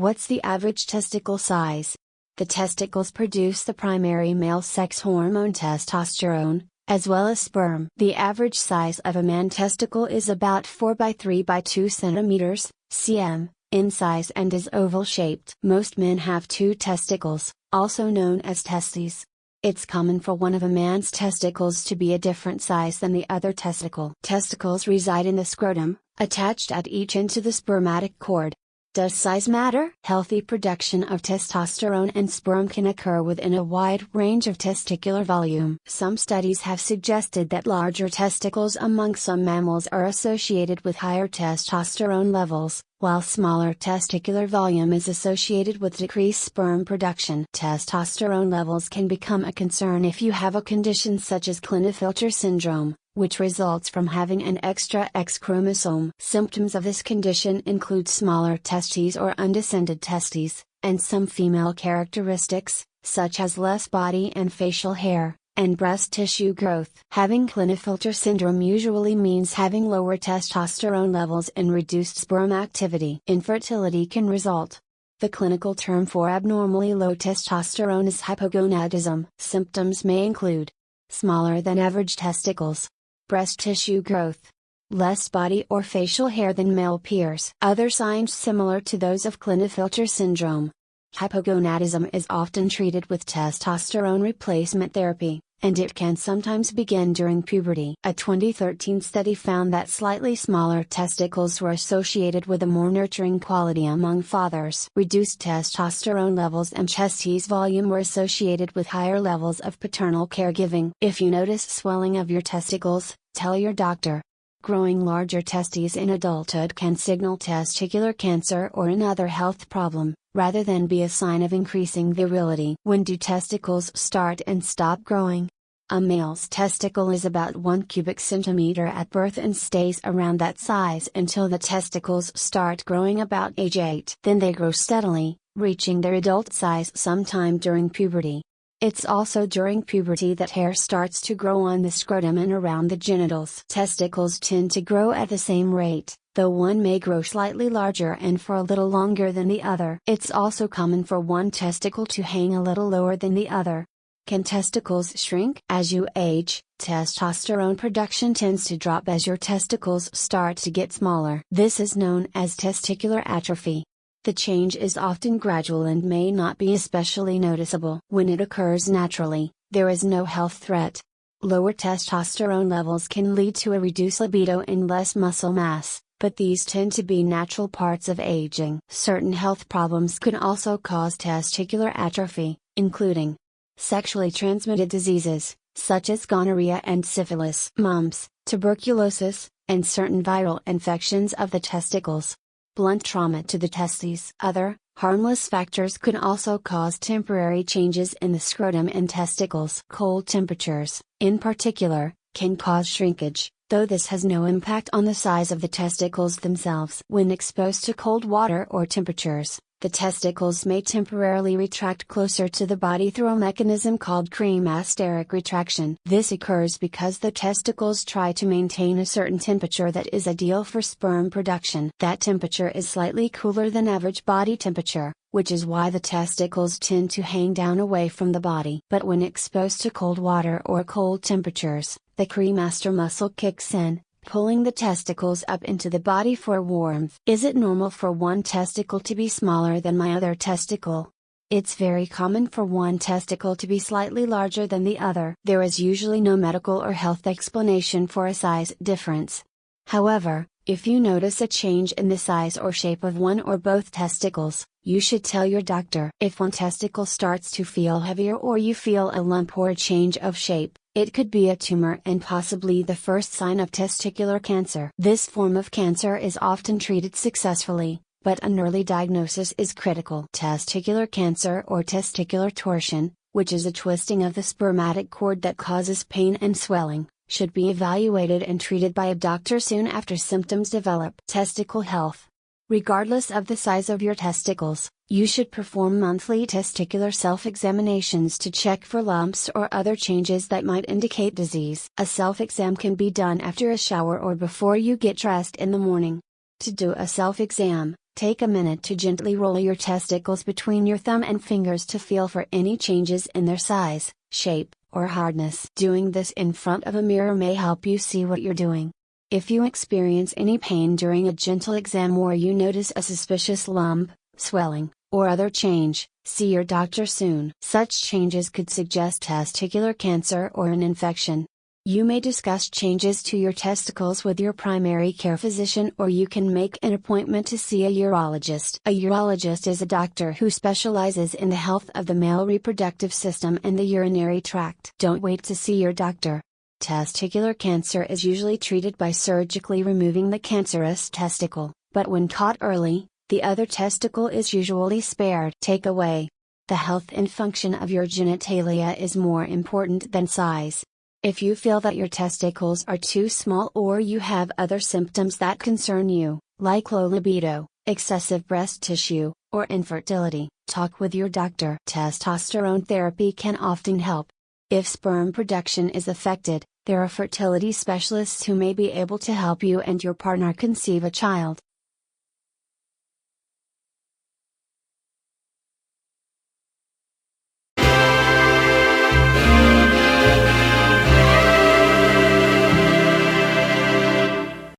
What's the average testicle size? The testicles produce the primary male sex hormone testosterone, as well as sperm. The average size of a man's testicle is about 4 by 3 by 2 centimeters, cm, in size and is oval-shaped. Most men have 2 testicles, also known as testes. It's common for one of a man's testicles to be a different size than the other testicle. Testicles reside in the scrotum, attached at each end to the spermatic cord. Does size matter? Healthy production of testosterone and sperm can occur within a wide range of testicular volume. Some studies have suggested that larger testicles among some mammals are associated with higher testosterone levels, while smaller testicular volume is associated with decreased sperm production. Testosterone levels can become a concern if you have a condition such as Klinefelter syndrome, which results from having an extra X chromosome. Symptoms of this condition include smaller testes or undescended testes, and some female characteristics, such as less body and facial hair, and breast tissue growth. Having Klinefelter syndrome usually means having lower testosterone levels and reduced sperm activity. Infertility can result. The clinical term for abnormally low testosterone is hypogonadism. Symptoms may include smaller than average testicles, breast tissue growth, less body or facial hair than male peers. Other signs similar to those of Klinefelter syndrome. Hypogonadism is often treated with testosterone replacement therapy, and it can sometimes begin during puberty. A 2013 study found that slightly smaller testicles were associated with a more nurturing quality among fathers. Reduced testosterone levels and testes volume were associated with higher levels of paternal caregiving. If you notice swelling of your testicles, tell your doctor. Growing larger testes in adulthood can signal testicular cancer or another health problem, rather than be a sign of increasing virility. When do testicles start and stop growing? A male's testicle is about 1 cubic centimeter at birth and stays around that size until the testicles start growing about age 8. Then they grow steadily, reaching their adult size sometime during puberty. It's also during puberty that hair starts to grow on the scrotum and around the genitals. Testicles tend to grow at the same rate, though one may grow slightly larger and for a little longer than the other. It's also common for one testicle to hang a little lower than the other. Can testicles shrink? As you age, testosterone production tends to drop as your testicles start to get smaller. This is known as testicular atrophy. The change is often gradual and may not be especially noticeable. When it occurs naturally, there is no health threat. Lower testosterone levels can lead to a reduced libido and less muscle mass, but these tend to be natural parts of aging. Certain health problems can also cause testicular atrophy, including sexually transmitted diseases, such as gonorrhea and syphilis, mumps, tuberculosis, and certain viral infections of the testicles. Blunt trauma to the testes. Other, harmless factors could also cause temporary changes in the scrotum and testicles. Cold temperatures, in particular, can cause shrinkage, though this has no impact on the size of the testicles themselves. When exposed to cold water or temperatures, the testicles may temporarily retract closer to the body through a mechanism called cremasteric retraction. This occurs because the testicles try to maintain a certain temperature that is ideal for sperm production. That temperature is slightly cooler than average body temperature, which is why the testicles tend to hang down away from the body. But when exposed to cold water or cold temperatures, the cremaster muscle kicks in, pulling the testicles up into the body for warmth. Is it normal for one testicle to be smaller than my other testicle? It's very common for one testicle to be slightly larger than the other. There is usually no medical or health explanation for a size difference. However, if you notice a change in the size or shape of one or both testicles, you should tell your doctor. If one testicle starts to feel heavier or you feel a lump or a change of shape, it could be a tumor and possibly the first sign of testicular cancer. This form of cancer is often treated successfully, but an early diagnosis is critical. Testicular cancer or testicular torsion, which is a twisting of the spermatic cord that causes pain and swelling, should be evaluated and treated by a doctor soon after symptoms develop. Testicle health. Regardless of the size of your testicles, you should perform monthly testicular self-examinations to check for lumps or other changes that might indicate disease. A self-exam can be done after a shower or before you get dressed in the morning. To do a self-exam, Take a minute to gently roll your testicles between your thumb and fingers to feel for any changes in their size, shape, or hardness. Doing this in front of a mirror may help you see what you're doing. If you experience any pain during a gentle exam or you notice a suspicious lump, swelling, or other change, see your doctor soon. Such changes could suggest testicular cancer or an infection. You may discuss changes to your testicles with your primary care physician, or you can make an appointment to see a urologist. A urologist is a doctor who specializes in the health of the male reproductive system and the urinary tract. Don't wait to see your doctor. Testicular cancer is usually treated by surgically removing the cancerous testicle, but when caught early, the other testicle is usually spared. Takeaway: the health and function of your genitalia is more important than size. If you feel that your testicles are too small or you have other symptoms that concern you, like low libido, excessive breast tissue, or infertility, talk with your doctor. Testosterone therapy can often help. If sperm production is affected, there are fertility specialists who may be able to help you and your partner conceive a child.